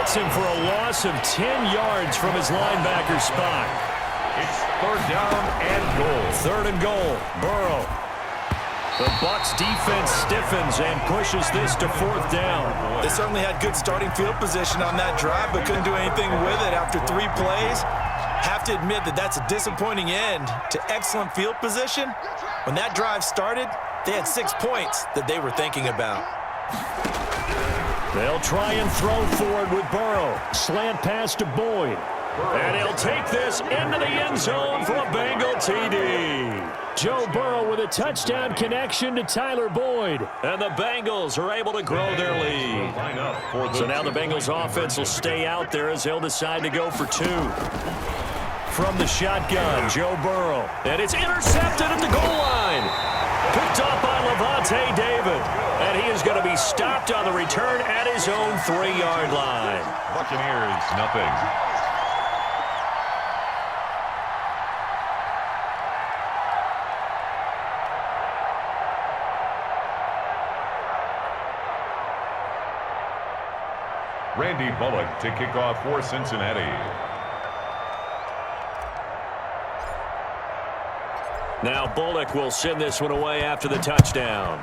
Hits him for a loss of 10 yards from his linebacker spot. It's 3rd down and goal. 3rd and goal. Burrow. The Bucs defense stiffens and pushes this to 4th down. They certainly had good starting field position on that drive, but couldn't do anything with it after 3 plays. Have to admit that that's a disappointing end to excellent field position. When that drive started, they had 6 points that they were thinking about. They'll try and throw forward with Burrow. Slant pass to Boyd. And he'll take this into the end zone for a Bengal TD. Joe Burrow with a touchdown connection to Tyler Boyd. And the Bengals are able to grow their lead. So now the Bengals offense will stay out there as they'll decide to go for 2. From the shotgun, Joe Burrow. And it's intercepted at the goal line. Picked off by Levante David. And he is going to be stopped on the return at his own 3-yard line. Buccaneers, nothing. Randy Bullock to kick off for Cincinnati. Now Bullock will send this one away after the touchdown.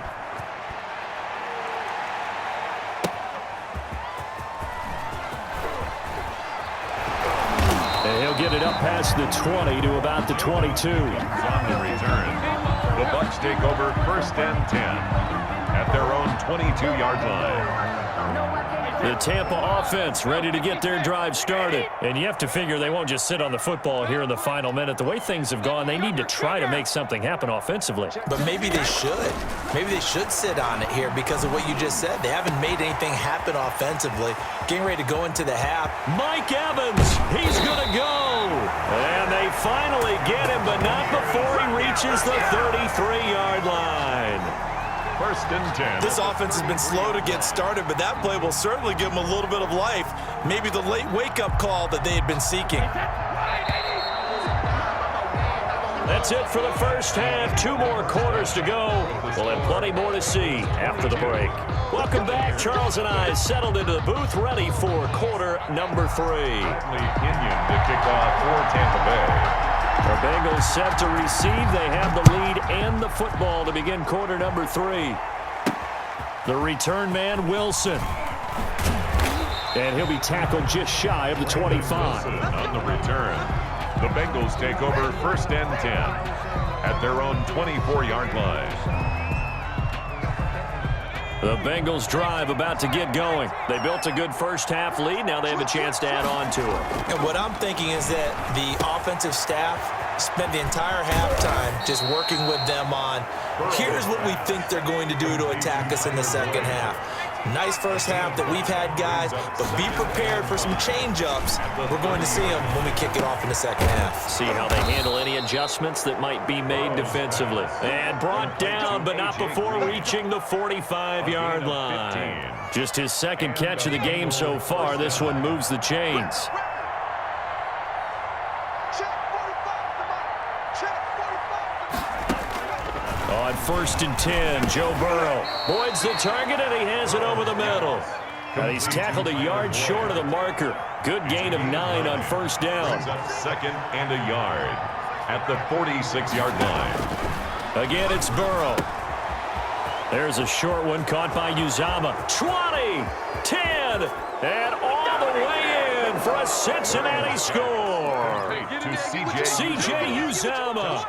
And he'll get it up past the 20 to about the 22. On the return, the Bucs take over 1st and 10 at their own 22-yard line. The Tampa offense ready to get their drive started. And you have to figure they won't just sit on the football here in the final minute. The way things have gone, they need to try to make something happen offensively. But maybe they should. Maybe they should sit on it here because of what you just said. They haven't made anything happen offensively. Getting ready to go into the half. Mike Evans, he's going to go. And they finally get him, but not before he reaches the 33-yard line. 1st and 10. This offense has been slow to get started, but that play will certainly give them a little bit of life. Maybe the late wake-up call that they had been seeking. That's it for the first half. 2 more quarters to go. We'll have plenty more to see after the break. Welcome back. Charles and I settled into the booth, ready for quarter number 3. Kenyon to kick off for Tampa Bay. The Bengals set to receive. They have the lead and the football to begin quarter number 3. The return man, Wilson. And he'll be tackled just shy of the 25. On the return, the Bengals take over 1st and 10 at their own 24-yard line. The Bengals drive about to get going. They built a good first half lead. Now they have a chance to add on to it. And what I'm thinking is that the offensive staff spent the entire halftime just working with them on, here's what we think they're going to do to attack us in the second half. Nice first half that we've had, guys, but be prepared for some change-ups. We're going to see them when we kick it off in the second half. See how they handle any adjustments that might be made defensively. And brought down, but not before reaching the 45-yard line. Just his 2nd catch of the game so far. This one moves the chains. On 1st and 10, Joe Burrow. Boyd's the target, and he has it over the middle. And he's tackled a yard short of the marker. Good gain of 9 on 1st down. 2nd and a yard at the 46-yard line. Again, it's Burrow. There's a short one caught by Uzama. 20, 10, and all the way in for a Cincinnati score. To C.J. Uzama,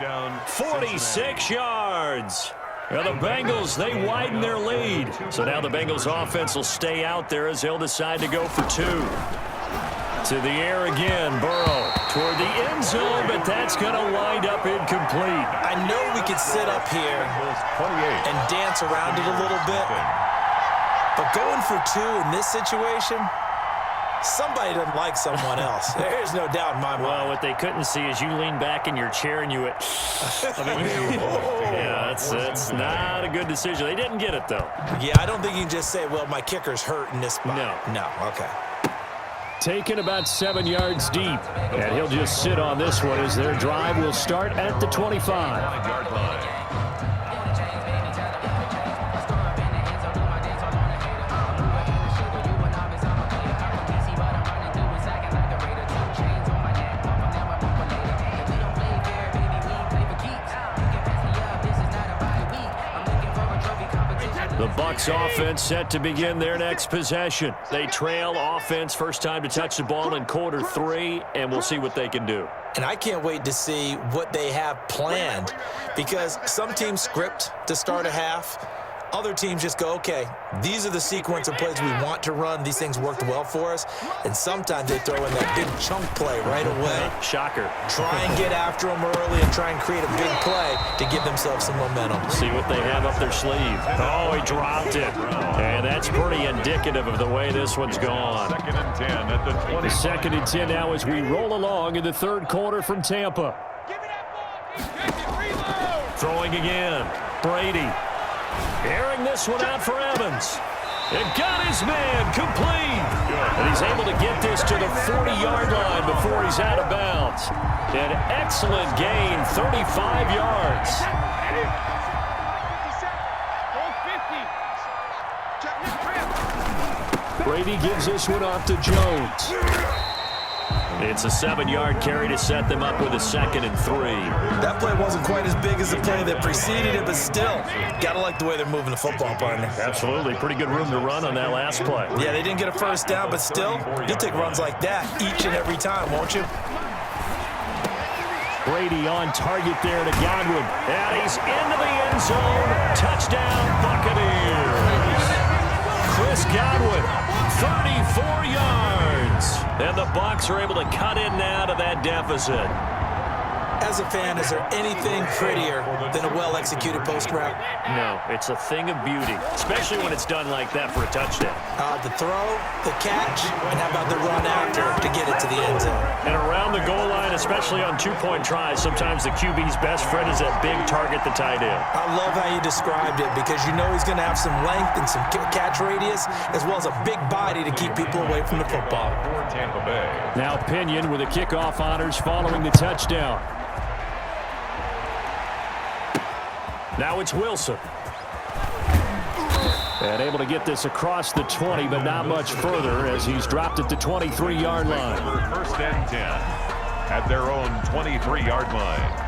46 yards. Now the Bengals, they widen their lead. So now the Bengals offense will stay out there as they'll decide to go for 2. To the air again, Burrow toward the end zone, but that's going to wind up incomplete. I know we could sit up here and dance around it a little bit, but going for 2 in this situation, somebody doesn't like someone else. There's no doubt in my mind. Well, what they couldn't see is you lean back in your chair and you went, yeah, that's not a good decision. They didn't get it, though. Yeah, I don't think you can just say, well, my kicker's hurt in this spot. No, okay. Taken about 7 yards deep, and he'll just sit on this one as their drive will start at the 25. Bucs offense set to begin their next possession. They trail offense first time to touch the ball in quarter 3, and we'll see what they can do. And I can't wait to see what they have planned, because some teams script to start a half. Other teams just go, okay, these are the sequence of plays we want to run. These things worked well for us. And sometimes they throw in that big chunk play right away. Shocker. Try and get after them early and try and create a big play to give themselves some momentum. See what they have up their sleeve. Oh, he dropped it. And that's pretty indicative of the way this one's gone. Second and 10 at the 20. Second and 10 now as we roll along in the third quarter from Tampa. Throwing again. Brady. Airing this one out for Evans. And got his man complete. And he's able to get this to the 40-yard line before he's out of bounds. An excellent gain, 35 yards. Brady gives this one off to Jones. It's a 7-yard carry to set them up with a 2nd and 3. That play wasn't quite as big as the play that preceded it, but still, gotta like the way they're moving the football, partner. Absolutely. Pretty good room to run on that last play. Yeah, they didn't get a first down, but still, you'll take runs like that each and every time, won't you? Brady on target there to Godwin. And he's into the end zone. Touchdown, Buccaneers. Chris Godwin, 34 yards. And the Bucs are able to cut in now to that deficit. As a fan, is there anything prettier than a well-executed post route? No, it's a thing of beauty, especially when it's done like that for a touchdown. The throw, the catch, and how about the run after to get it to the end zone? And around the goal line, especially on two-point tries, sometimes the QB's best friend is that big target, the tight end. I love how you described it, because you know he's going to have some length and some catch radius, as well as a big body to keep people away from the football. For Tampa Bay. Now Pinion with the kickoff honors following the touchdown. Now it's Wilson. And able to get this across the 20, but not much further as he's dropped at the 23-yard line. First and 10 at their own 23-yard line.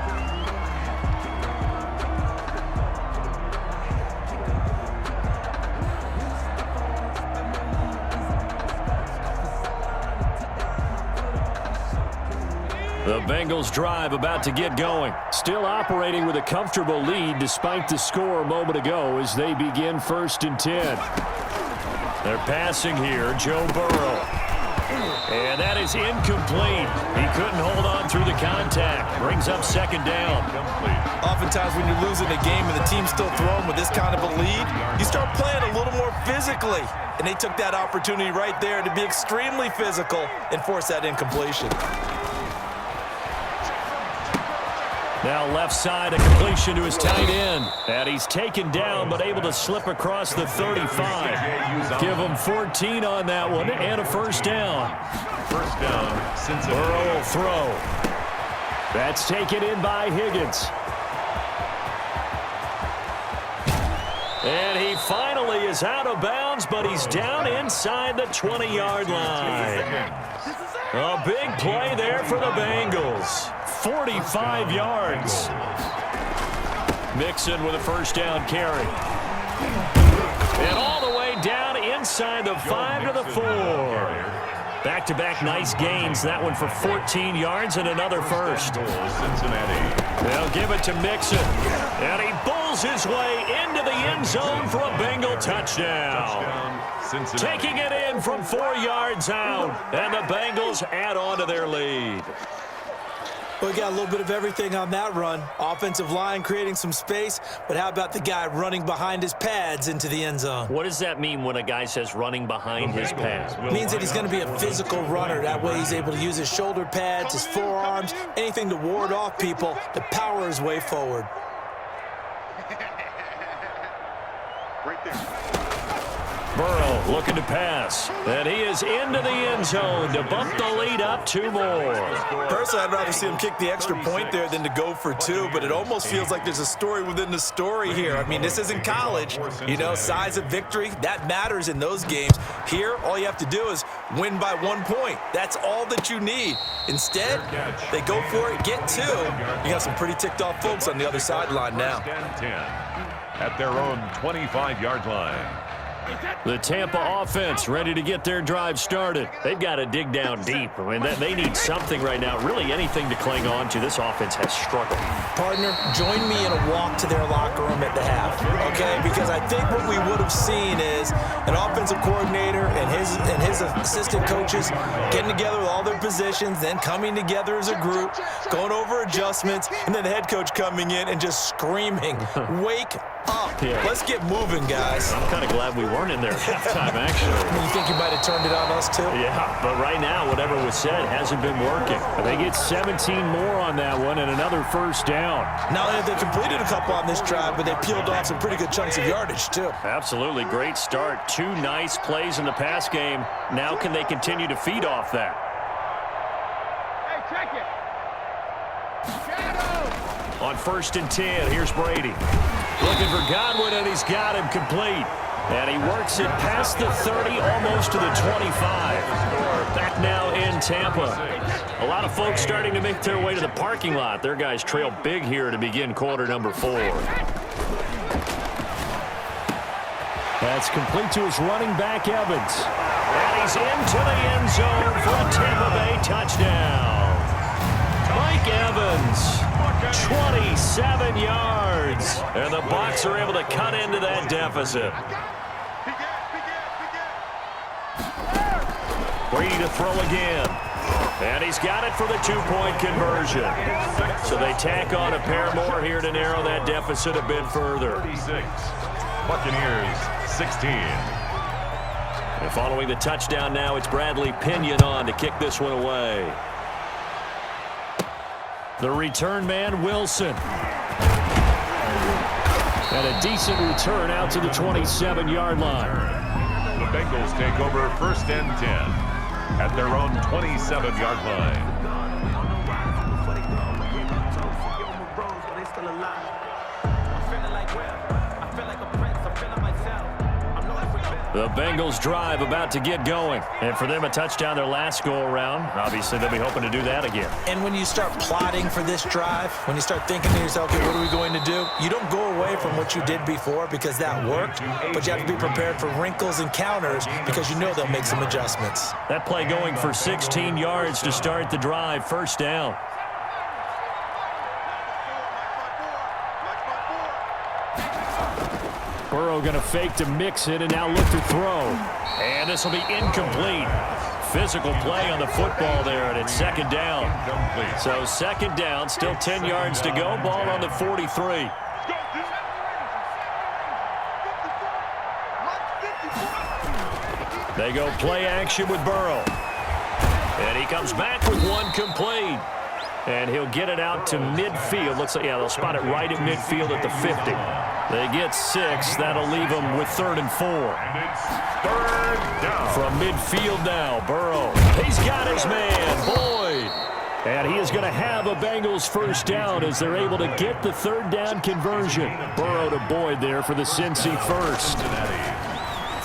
The Bengals drive about to get going. Still operating with a comfortable lead despite the score a moment ago as they begin 1st and 10. They're passing here, Joe Burrow. And that is incomplete. He couldn't hold on through the contact. Brings up 2nd down. Oftentimes when you're losing a game and the team's still throwing with this kind of a lead, you start playing a little more physically. And they took that opportunity right there to be extremely physical and force that incompletion. Now left side, a completion to his tight end. And he's taken down, but able to slip across the 35. Give him 14 on that one and a 1st down. First down, Cincinnati. Burrow will throw. That's taken in by Higgins. And he finally is out of bounds, but he's down inside the 20-yard line. A big play there for the Bengals. 45 yards. Mixon with a 1st down carry. And all the way down inside the 5 to the 4. Back-to-back nice gains. That one for 14 yards and another 1st. Cincinnati. They'll give it to Mixon. And he bulls his way into the end zone for a Bengal touchdown. Taking it in from 4 yards out. And the Bengals add on to their lead. Well, we got a little bit of everything on that run. Offensive line creating some space, but how about the guy running behind his pads into the end zone? What does that mean when a guy says running behind his pads? It means that he's going to be a physical runner. That way he's able to use his shoulder pads, his forearms, anything to ward off people to power his way forward. Right there. Burrow looking to pass. And he is into the end zone to bump the lead up 2 more. Personally, I'd rather see him kick the extra point there than to go for 2, but it almost feels like there's a story within the story here. I mean, this isn't college. You know, size of victory, that matters in those games. Here, all you have to do is win by 1 point. That's all that you need. Instead, they go for it, get 2. You got some pretty ticked off folks on the other sideline now. at their own 25-yard line. The Tampa offense ready to get their drive started. They've got to dig down deep. I mean, they need something right now, really anything to cling on to. This offense has struggled. Partner, join me in a walk to their locker room at the half, okay? Because I think what we would have seen is an offensive coordinator and his assistant coaches getting together with all their positions, then coming together as a group, going over adjustments, and then the head coach coming in and just screaming, "Wake up. Yeah. Let's get moving, guys." I'm kind of glad we weren't in there at halftime, actually. You think you might have turned it on us, too? Yeah, but right now, whatever was said hasn't been working. They get 17 more on that one and another first down. Not only have they completed a couple on this drive, but they peeled off some pretty good chunks of yardage, too. Absolutely. Great start. 2 nice plays in the pass game. Now can they continue to feed off that? Hey, check it. On 1st and 10, here's Brady. Looking for Godwin, and he's got him complete. And he works it past the 30, almost to the 25. Back now in Tampa. A lot of folks starting to make their way to the parking lot. Their guys trail big here to begin quarter number 4. That's complete to his running back, Evans. And he's into the end zone for a Tampa Bay touchdown. Mike Evans, 27 yards. And the Bucs are able to cut into that deficit. Brady to throw again. And he's got it for the 2-point conversion. So they tack on a pair more here to narrow that deficit a bit further. 36. Buccaneers, 16. And following the touchdown now, it's Bradley Pinion on to kick this one away. The return man, Wilson. And a decent return out to the 27-yard line. The Bengals take over 1st and 10 at their own 27-yard line. The Bengals drive about to get going. And for them, a touchdown their last go-around. Obviously, they'll be hoping to do that again. And when you start plotting for this drive, when you start thinking to yourself, okay, what are we going to do? You don't go away from what you did before because that worked, but you have to be prepared for wrinkles and counters because you know they'll make some adjustments. That play going for 16 yards to start the drive. 1st down. Burrow going to fake to mix it and now look to throw. And this will be incomplete. Physical play on the football there, and it's 2nd down. So 2nd down, still 10 yards to go. Ball on the 43. They go play action with Burrow. And he comes back with one complete. And he'll get it out to midfield. Looks like, yeah, they'll spot it right at midfield at the 50. They get 6. That'll leave them with 3rd and 4. And it's 3rd down. From midfield now, Burrow. He's got his man, Boyd. And he is going to have a Bengals 1st down as they're able to get the 3rd down conversion. Burrow to Boyd there for the Cincy 1st.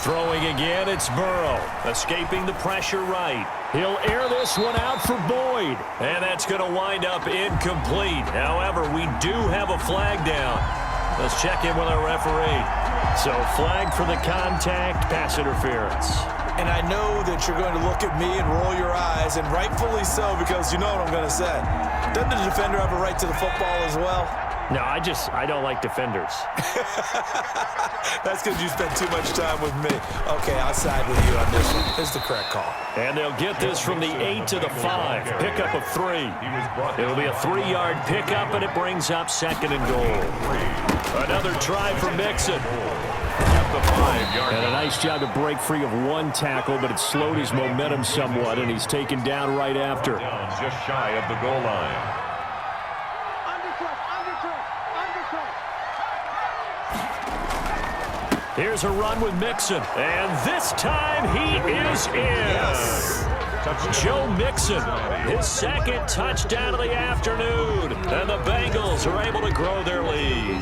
Throwing again, it's Burrow. Escaping the pressure right. He'll air this one out for Boyd. And that's going to wind up incomplete. However, we do have a flag down. Let's check in with our referee. So, flag for the contact, pass interference. And I know that you're going to look at me and roll your eyes, and rightfully so, because you know what I'm going to say. Doesn't the defender have a right to the football as well? No, I don't like defenders. That's because you spent too much time with me. Okay, I'll side with you on this one. This is the correct call. And they'll get this from the 8 to the 5. Pickup of 3. It'll be a 3-yard pickup, and it brings up 2nd and goal. Another try for Mixon. And a nice job to break free of one tackle, but it slowed his momentum somewhat, and he's taken down right after. Just shy of the goal line. Here's a run with Mixon, and this time he is in. Yes. Joe Mixon, his 2nd touchdown of the afternoon, and the Bengals are able to grow their lead.